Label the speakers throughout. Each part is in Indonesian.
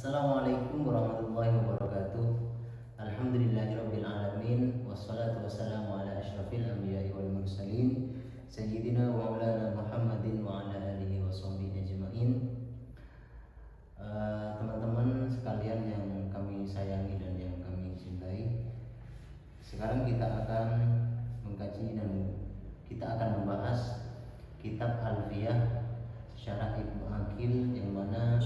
Speaker 1: Assalamualaikum warahmatullahi wabarakatuh. Alhamdulillahirabbil alamin wassalatu wassalamu ala asyrafil anbiya'i wal mursalin sayyidina wa maulana Muhammadin wa ala alihi washabbihi ajmain. Teman-teman sekalian yang kami sayangi dan yang kami cintai, sekarang kita akan mengkaji dan kita akan membahas kitab Alfiyah Syarah Ibnu Aqil, yang mana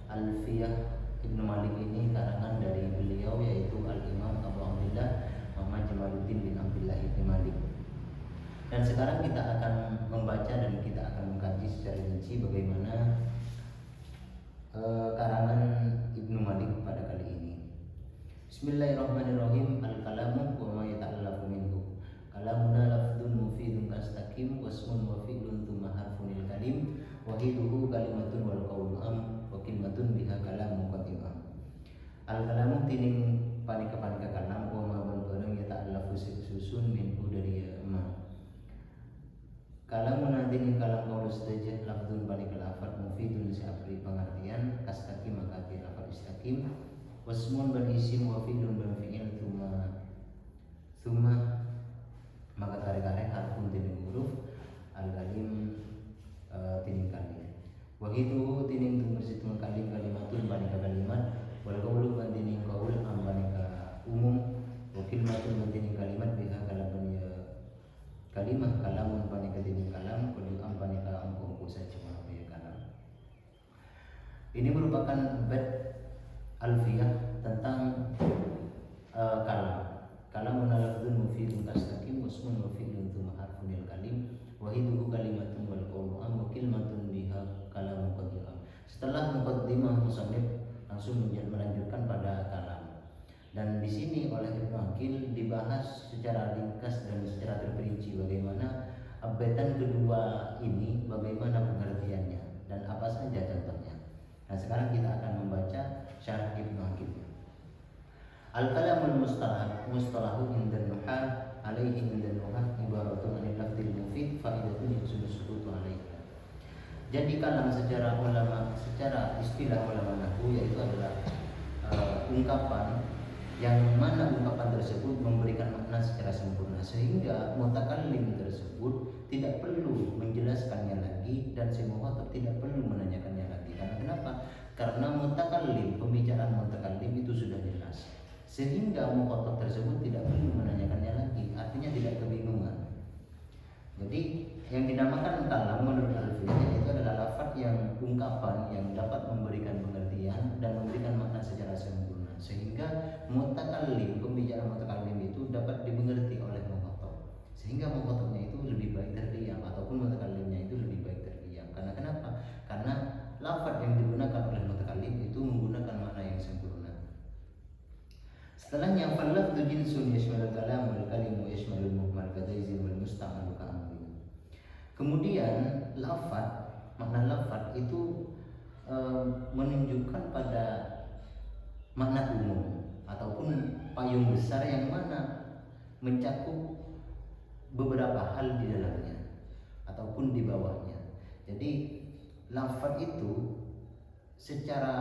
Speaker 1: Alfiyah Ibnu Malik ini karangan dari beliau, yaitu Al-Imam Abu Abdillah Muhammad Jamaluddin bin Abdillah Ibnu Malik. Dan sekarang kita akan membaca dan kita akan mengkaji secara rinci bagaimana karangan Ibnu Malik pada kali ini. Bismillahirrahmanirrahim. Al-kalamu wa ma yata'allafu minhu. Kalamuna lafdun mufidun kastaqim wasmun wa fi'lun thumma harfunil kalim wahiduhu kalimatun wal qawlu am wa kalimatun biha kalamu qatimam. Al-kalamu tining panika kalam wa ma bareng yata'allafu susun minhu dari ma. Kalamuna tining kalam qaulu sedaja lafdun panika lafad mufidun siapri pengertian kastaqim maka arti lafad istaqim wasmun dan isim wa fi'lun dan fi'il thumma maka kare-kare harfun tining huruf al-kalim tining kalim wahidu tining tunggu situng kalim kalimatun panika kalimat wal qawlu ban tining qaul am panika umum wa kalimatun ban tining kalimat biha kalaban ya kalimah kalamun panika tining kalam qul am panika angku saja ya kalam. Ini merupakan bab Alfiyah tentang kalam. Kalamun lafdzun mufidun kastaqim wasmun wa fi'lun thumma harfunil kalim wahiduhu kalimatun wal qawlu am wa kalimatun biha kalamu qadim. Setelah muqaddimah musannif langsung melanjutkan pada kalam. Dan di sini oleh Ibnu Aqil dibahas secara ringkas dan secara terperinci bagaimana baitan kedua ini, bagaimana pengertiannya dan apa saja contohnya. Nah, sekarang kita akan membaca syarah Ibnu Aqil. Al-kalamul mustalahu indan nuhah alaihi indan nuhah ibaratun anil lafdil mufid faidatun yusul sukutu alaihi. Jadi kalam secara istilah ulama nahwu yaitu adalah ungkapan yang mana ungkapan tersebut memberikan makna secara sempurna sehingga mutakallim tersebut tidak perlu menjelaskannya lagi dan si mukhatab tidak perlu menanyakannya lagi. Karena kenapa? Karena mutakallim, pembicaraan mutakallim itu sudah jelas, sehingga mukhatab tersebut tidak perlu menanyakannya lagi, artinya tidak kebingungan. Jadi yang dinamakan kalam menurut Alfiyah itu adalah lafaz yang ungkapan yang dapat memberikan pengertian dan memberikan makna secara sempurna sehingga mutakallim, pembicaraan mutakallim itu dapat dimengerti oleh mukhatab, sehingga mukhatabnya itu lebih baik terdiam ataupun mutakallimnya itu lebih baik terdiam. Karena kenapa? Karena lafaz yang digunakan oleh mutakallim itu menggunakan makna yang sempurna. Setelahnya falafdhu jinsun yashmalul kalam wal kalimu yashmalul muhmal kadaizin wal musta'mal ka'amri. Kemudian lafaz, makna lafaz itu menunjukkan pada makna umum ataupun payung besar yang mana mencakup beberapa hal di dalamnya ataupun di bawahnya. Jadi lafaz itu secara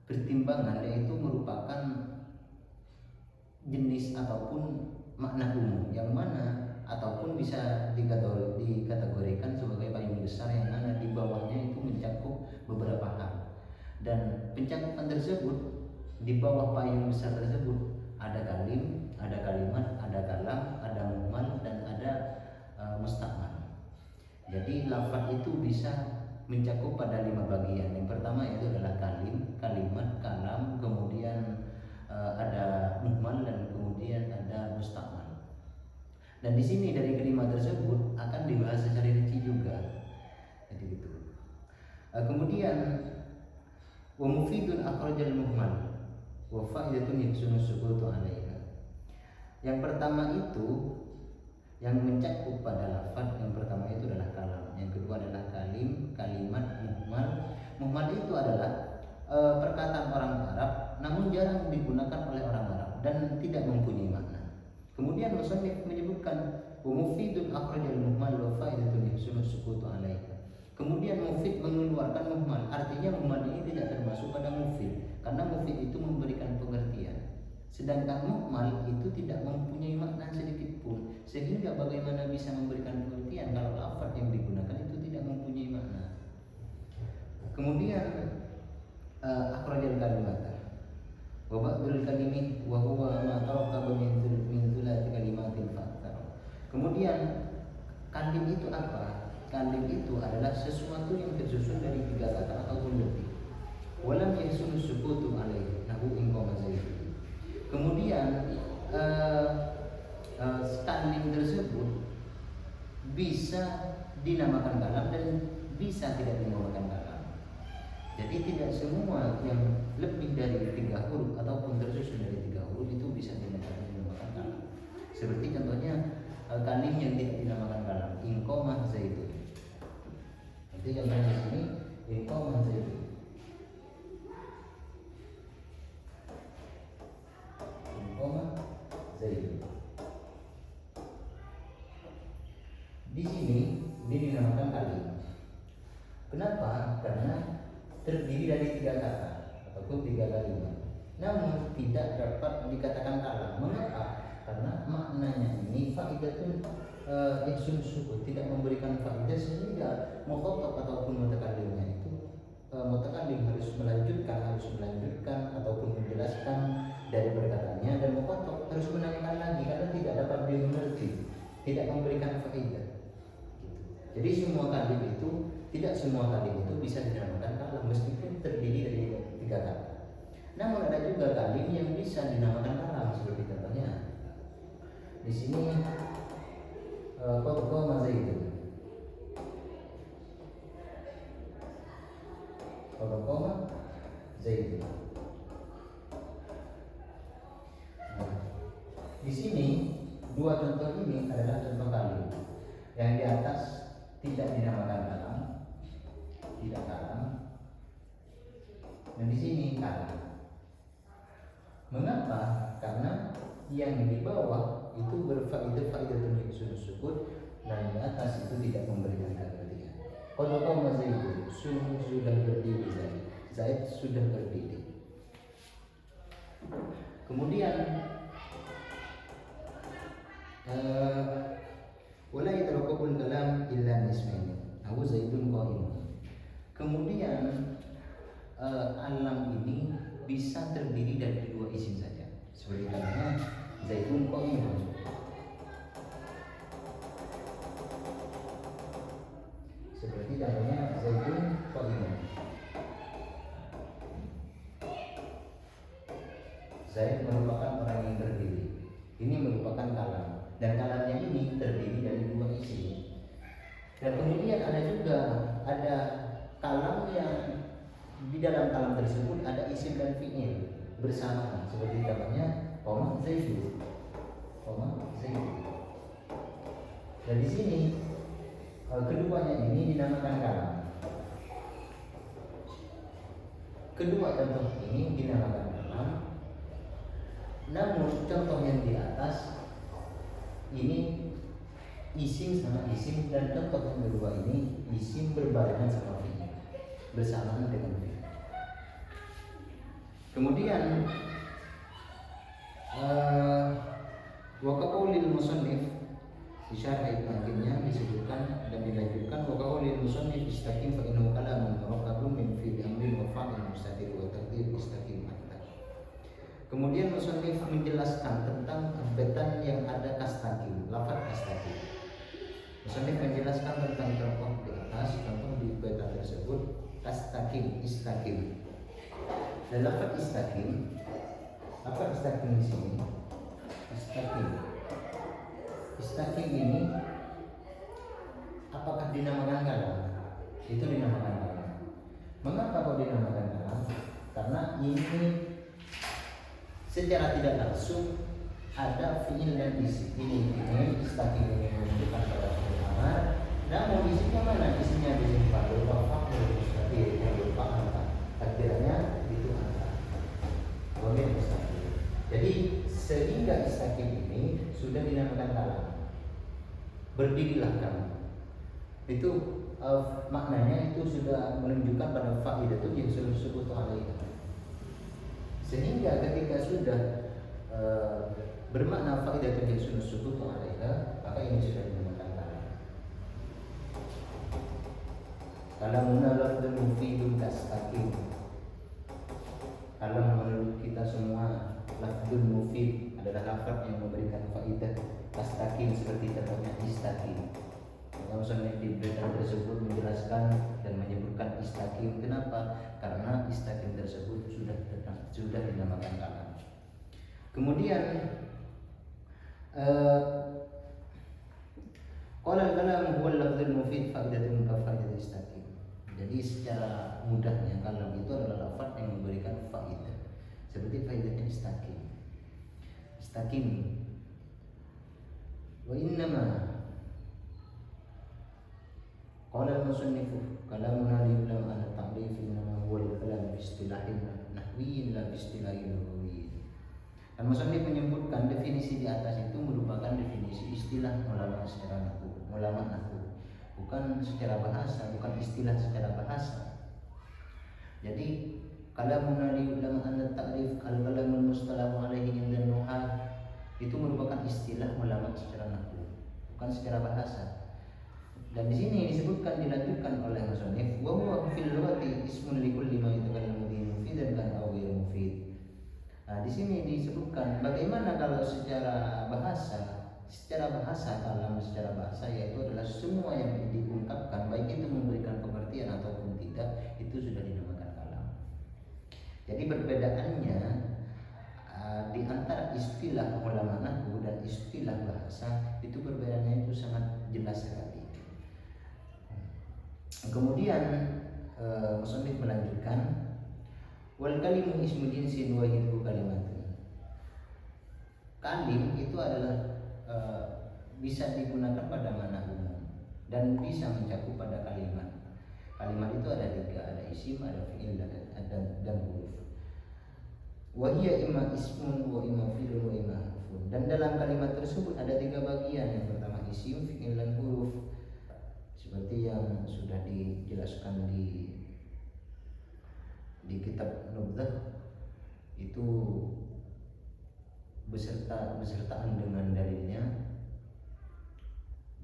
Speaker 1: pertimbangan yaitu merupakan jenis ataupun makna umum yang mana ataupun bisa dikategorikan sebagai payung besar yang mana di bawahnya itu mencakup beberapa hal. Dan pencakupan tersebut di bawah payung besar tersebut ada kalim, ada kalimat, ada kalam, ada muhmal dan ada mustaqmal. Jadi lafaz itu bisa mencakup pada 5 bagian. Yang pertama yaitu adalah kalim, kalimat, kalam, kemudian ada muhmal dan kemudian ada mustaqmal. Dan di sini dari kelima tersebut akan dibahas secara rinci juga. Jadi gitu. Kemudian wa mufidun akhrajal muhmal wa fa'idatun yuksunu sukutu 'alaiha. Yang pertama itu yang mencakup pada lafaz, yang pertama itu adalah kalam, yang kedua adalah kalim, kalimat, muhmal. Muhmal itu adalah perkataan orang Arab namun jarang digunakan oleh orang Arab dan tidak mempunyai makna. Kemudian musannif menyebutkan wa mufidun akhrajal muhmal wa fa'idatun yuhsinu sukutu 'alaiha. Kemudian karena mufid itu memberikan pengertian, sedangkan mu'mal itu tidak mempunyai makna sedikit pun, sehingga bagaimana bisa memberikan pengertian kalau lafaz yang digunakan itu tidak mempunyai makna. Kemudian akhrajal kalimata wa ba'dul kalimi wa huwa ma tarakkaba min thulathi kalimatin fa'akthar. Kemudian kalim itu apa? Kalim itu adalah sesuatu yang tersusun dari 3 kata ataupun lebih. Walam yahsulu sukutu alaihi nahu in qama zaidun. Kemudian kalim tersebut bisa dinamakan kalam dan bisa tidak dinamakan kalam. Jadi tidak semua yang lebih dari 3 huruf ataupun tersusun dari 3 huruf itu bisa dinamakan kalam. Seperti contohnya kalim yang tidak dinamakan kalam, in qama zaidun. Jadi contohnya di sini in qama zaidun. In qama zaidun. Di sini dia dinamakan kalim. Kenapa? Karena terdiri dari 3 kata ataupun 3 kalimat. Namun tidak dapat dikatakan kalam. Mengapa? Karena maknanya ini faidatun ihsun sukut, tidak memberikan faidah, sehingga mukhatab ataupun mutakallimnya itu mutakallim harus melanjutkan ataupun menjelaskan dari perkataannya, dan mukhatab harus menanyakan lagi karena tidak dapat dimengerti, tidak memberikan faidah. Jadi tidak semua kalim itu bisa dinamakan kalam meskipun terdiri dari 3 kata. Namun ada juga kalim yang bisa dinamakan kalam, seperti contohnya di sini qama zaidun. Qama zaidun. Nah, di sini 2 contoh ini adalah contoh kalim. Yang di atas tidak dinamakan kalam, tidak kalam. Dan di sini kalam. Mengapa? Karena yang di bawah itu berfaidah sukut, dan di atas itu tidak memberikan pengertian. Kalau qama zaidun, sudah berdiri Zaid sudah berdiri. Kemudian wala yatarakabul kalam illa ismaini aw zaidun qaim. Kemudian alam ini bisa terdiri dari 2 isim saja, seperti contohnya zaidun qaim. Seperti contohnya zaidun qaim. Zaid merupakan orang yang berdiri. Ini merupakan kalam, dan kalamnya ini terdiri dari 2 isim. Dan kemudian ada kalam yang di dalam kalam tersebut ada isim dan fi'il bersamaan, seperti contohnya qama zaidun. Dan di sini keduanya ini dinamakan kalam. Kedua contoh ini dinamakan kalam. Namun contoh yang di atas ini isim sama isim, dan contoh yang kedua ini isim berbarengan sama fi'il, bersamaan dengan fi'il. Kemudian wa qaulil musannif di syarah akhirnya disebutkan dan dilanjutkan wa qaulil musannif istaqim fa innahu kalamun murakkabun min fi'il amrin wa fa'il mustaqil wa taqdir istaqim. Kemudian musannif menjelaskan tentang betan yang ada kastaqim, lafaz kastaqim. Musannif menjelaskan tentang contoh di atas, contoh di betan tersebut kastaqim, istaqim. Dan lafaz istaqim, apa istaqim di sini? Istaqim ini apakah dinamakan kalam? Itu dinamakan kalam. Mengapa kok dinamakan kalam? Karena ini secara tidak langsung ada fi'il dan isim. Ini istaqim ini menunjukkan pada fi'il amar. Namun isimnya mana? Isimnya di sini pada fa'il mustaqil yang berupa anta. Takdirnya itu anta. Dhamir mustaqil. Jadi sehingga istaqim ini sudah dinamakan kalam. Berdirilah kamu. Itu maknanya itu sudah menunjukkan pada fa'idatun yang disebut alaiha. Sehingga ketika sudah bermakna faidatun yasunus sukutu alaiha, maka ini sudah dinamakan kalam. Kalamuna lafdun mufidun kastakim. Kalam menurut kita semua lafdun mufid adalah lafaz yang memberikan faidah, kastakim seperti contohnya istaqim. Maksudnya di berita tersebut menjelaskan dan menyebutkan istaqim. Kenapa? Karena istaqim tersebut sudah dinamakan kalam. Kemudian qala al-kalam huwa al-lafdhul mufid fa'idatun ka fa'idat istaqim. Jadi secara mudahnya kalam itu adalah lafaz yang memberikan faidah seperti faidahnya istaqim. Istaqim. Wa innama qala al-musannifu kalamuna li'lam an ta'rif innama huwa al-kalam bi istilahin nahwiyyin la bi istilahin lughawiyyin. Dan musannif menyebutkan definisi di atas itu merupakan definisi istilah ulama secara nahwu, bukan secara bahasa, bukan istilah secara bahasa. Jadi kalamuna li'lam an ta'rif al-kalamul mustalahu alaihi inda nuhat itu merupakan istilah ulama secara nahwu, bukan secara bahasa. Dan di sini disebutkan dilanjutkan oleh musannif wa huwa fil lughati ismun li kulli ma yatakallamu bihi mufidan kan aw ghairu mufid. Nah, di sini disebutkan bagaimana kalau secara bahasa kalam secara bahasa yaitu adalah semua yang diungkapkan baik itu memberikan pengertian ataupun tidak itu sudah dinamakan kalam. Jadi perbedaannya di antara istilah ulama nahwu dan istilah bahasa itu perbedaannya itu sangat jelas sekali. Kemudian musannif melanjutkan wal kalimu ismu jinsin wa hidhu kalimatun. Kalim itu adalah bisa digunakan pada makna umum dan bisa mencakup pada kalimat. Kalimat itu ada 3, ada isim, ada fi'il, dan huruf. Wa hiya imma ismun wa imma fi'lun wa imma harfun. Dan dalam kalimat tersebut ada 3 bagian. Yang pertama isim, fi'il, dan huruf. Seperti yang sudah dijelaskan di kitab Nubdah itu besertaan dengan dalilnya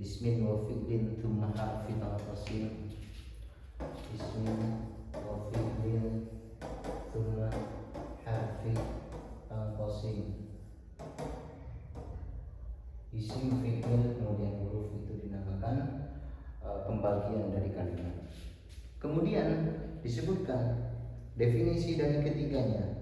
Speaker 1: ismin wa fi'lin thumma harfi taqasim, ismin wa fi'lin thumma harfi taqasim, isim, fi'il, kemudian huruf itu dinamakan pembagian dari kalimat. Kemudian disebutkan definisi dari ketiganya.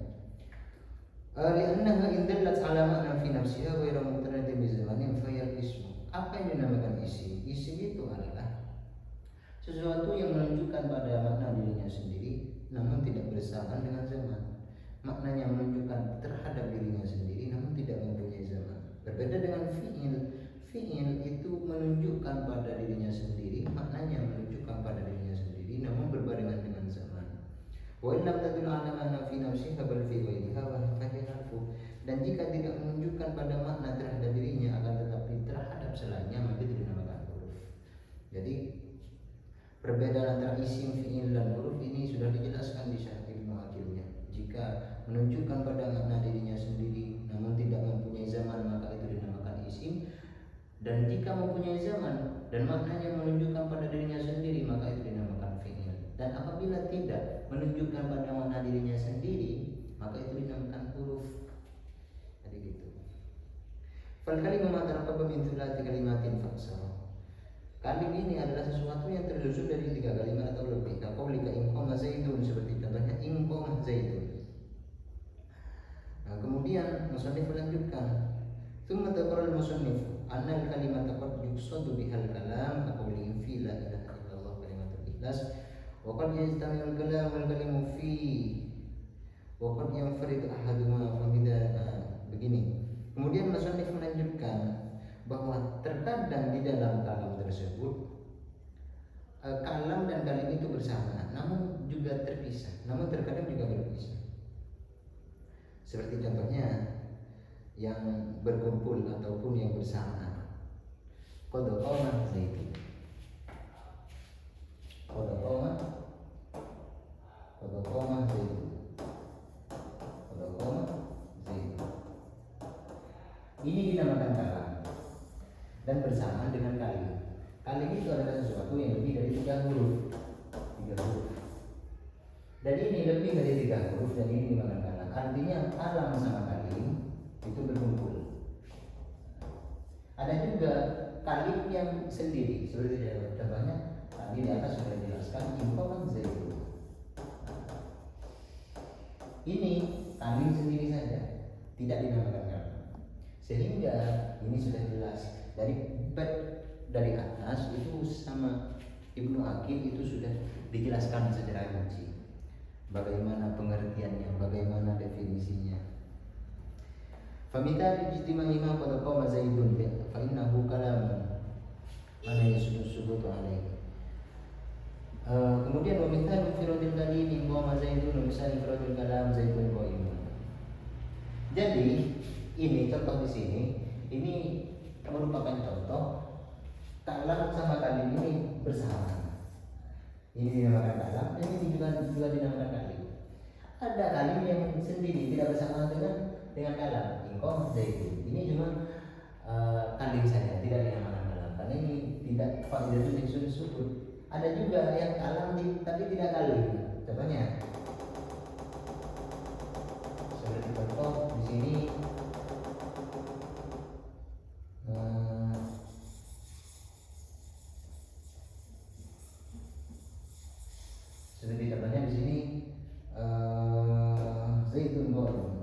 Speaker 1: Li'annaha in dallat 'ala ma'nan fi nafsiha ghairu muqtadin bi zamanin fa hiya ismu. Apa yang dinamakan isim? Isim itu adalah sesuatu yang menunjukkan pada makna dirinya sendiri namun tidak bersamaan dengan zaman. Maknanya menunjukkan terhadap dirinya sendiri namun tidak mempunyai zaman. Berbeda dengan fi'il. Fi'il itu menunjukkan pada dirinya sendiri, maknanya menunjukkan pada dirinya sendiri namun berbarengan dengan zaman. Wa in lam tadul 'ala ma'na fi nafsiha bal fi ghairiha wa harfu. Dan jika tidak menunjukkan pada makna terhadap dirinya akan tetapi terhadap selainnya maka itu dinamakan huruf. Jadi perbedaan antara isim, fi'il, dan huruf ini sudah dijelaskan di syarah ilmu akilnya. Jika menunjukkan pada makna dirinya sendiri namun tidak mempunyai zaman maka itu dinamakan isim. Dan jika mempunyai zaman dan maknanya menunjukkan pada dirinya sendiri maka itu dinamakan fi'il. Dan apabila tidak menunjukkan pada makna dirinya sendiri maka itu dinamakan huruf. Jadi gitu. Fal kalimu ma tarakkaba min thulathi kalimatin faksara. Kalim ini adalah sesuatu yang tersusun dari 3 kalimat atau lebih. Qaulika in qama zaidun, seperti contohnya in qama zaidun. Nah, kemudian musannif melanjutkan. Tsumma taqarrar musannif anna al-kalimata qad yuqsadu bihal kalam kaqawlihim fi la ilaha illallah kalimatul ikhlas wa qad yajtami'u al-kalam wal kalimu fi wa qad yanfarid ahaduhuma fa begini. Kemudian musannif melanjutkan bahwa terkadang di dalam kalam tersebut kalam dan kalim itu bersamaan namun juga terpisah, namun terkadang juga berpisah. Seperti contohnya yang berkumpul ataupun yang bersamaan. Qad qama zaidun. Qad qama zaidun. Qad Ini dinamakan kalam dan bersamaan dengan kali. Kali itu adalah sesuatu yang lebih dari 3 huruf. 3 huruf. Dan ini lebih dari 3 huruf dan ini dinamakan kalam. Artinya kalam sama kalim itu berkumpul. Ada juga kalim yang sendiri. Seperti contohnya tadi di atas sudah dijelaskan inkoman zaitun. Ini kalim sendiri saja, tidak dinamakan kalam. Sehingga ini sudah jelas dari atas itu sama Ibnu Aqil itu sudah dijelaskan secara rinci bagaimana pengertiannya, bagaimana definisinya. Famithal ijtima'ihima qad qama zaidun fa innahu kalamun mana yasudut alaihi. Kemudian wa mithal firadil kalimi qama zaidun misal firadil kalam zaidun qaimun. Jadi ini contoh di sini, ini merupakan contoh kalam sama kalim ini bersamaan. Ini dinamakan kalam, dan ini juga dinamakan kalim. Ada kalim yang sendiri tidak bersamaan dengan kalam. Ingkoh zaitun. Ini cuma kalim saja, tidak dinamakan kalam. Karena ini tidak faidatul yang sudut. Ada juga yang kalam tapi tidak kalim. Contohnya seperti contoh di sini. Seperti contohnya di sini zaitun qaimun.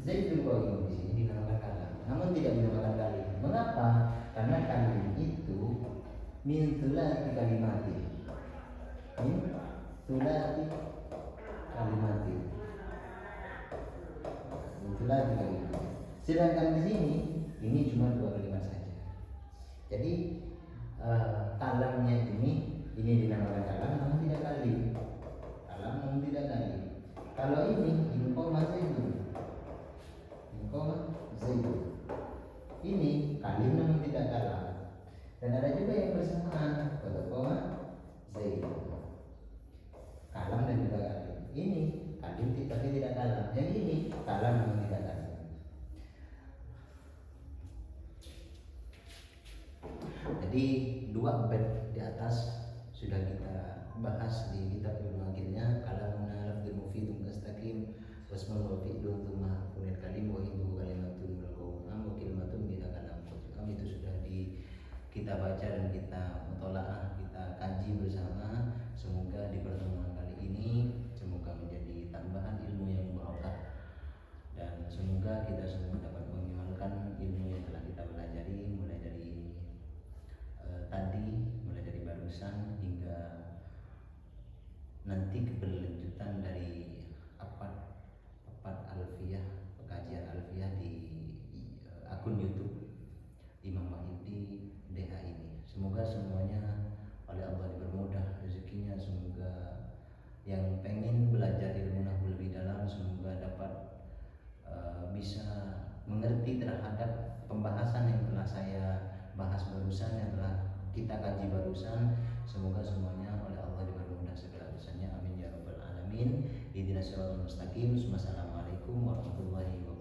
Speaker 1: Zaitun qaimun di sini dinamakan kalam, namun tidak dinamakan kalim. Mengapa? Karena kalim itu min thulathi kalimati. Min thulathi kalimati. Min thulathi kalimati. Sedangkan di sini ini cuma 2 kalimat saja. Jadi kalamnya ini dinamakan kalam namun tidak kalim. Kalam namun tidak kalim. Kalau ini inqoma zaitun. Inqoma zaitun. Ini kalim namun tidak kalam. Dan ada juga yang bersamaan inqoma zaitun. Kalam dan juga kalim. Ini kalim tapi tidak kalam. Yang ini kalam namun tidak kalim. Jadi 2 bait di atas sudah kita bahas di kitab Ibnu Aqilnya. Kalamuna lafdzun mufidun mustaqim wasmun wa fi'lun tsumma kunil kalim wa ibu kalimatun wal qawm wa kalimatun bila kalam. Itu sudah kita baca dan kita mutolaah, kita kaji bersama. Semoga di pertemuan kali ini semoga menjadi tambahan ilmu yang barokah dan semoga kita semua dapat mengamalkan ilmu yang telah kita pelajari mulai dari barusan hingga nanti keberlanjutan dari apa alfiyah, kajian alfiyah di akun YouTube Imam Mahidi DH ini. Semoga semuanya oleh Allah dipermudah rezekinya. Semoga yang pengen belajar ilmu nahwu lebih dalam semoga dapat bisa mengerti terhadap pembahasan yang telah saya bahas barusan, yang telah kita kaji barusan. Semoga semuanya oleh Allah dipermudah segala urusannya. Amin ya rabbal alamin. Ihdinas siratal mustaqim. Wassalamualaikum warahmatullahi wabarakatuh.